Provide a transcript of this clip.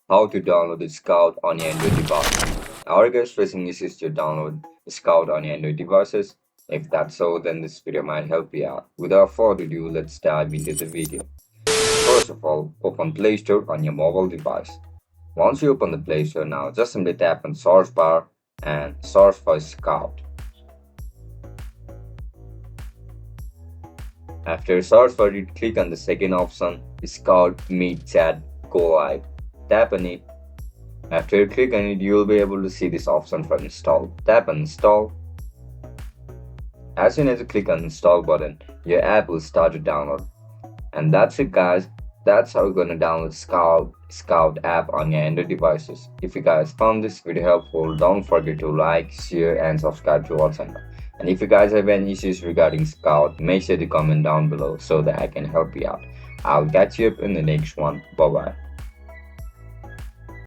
How to download the SKOUT on your Android device. Are you guys facing issues to download SKOUT on your Android devices? If that's so, then this video might help you out. Without further ado, let's dive into the video. First of all, open Play Store on your mobile device. Once you open the Play Store now, just simply tap on search bar and search for SKOUT. After search for it, click on the second option, SKOUT Meet Chat Go Live. Tap on it. After you click on it, you will be able to see this option for install. Tap on install. As soon as you click on install button, your app will start to download. And that's it guys. That's how you're gonna download SKOUT app on your Android devices. If you guys found this video helpful, don't forget to like, share and subscribe to our channel. And if you guys have any issues regarding SKOUT, make sure to comment down below so that I can help you out. I'll catch you up in the next one. Bye bye.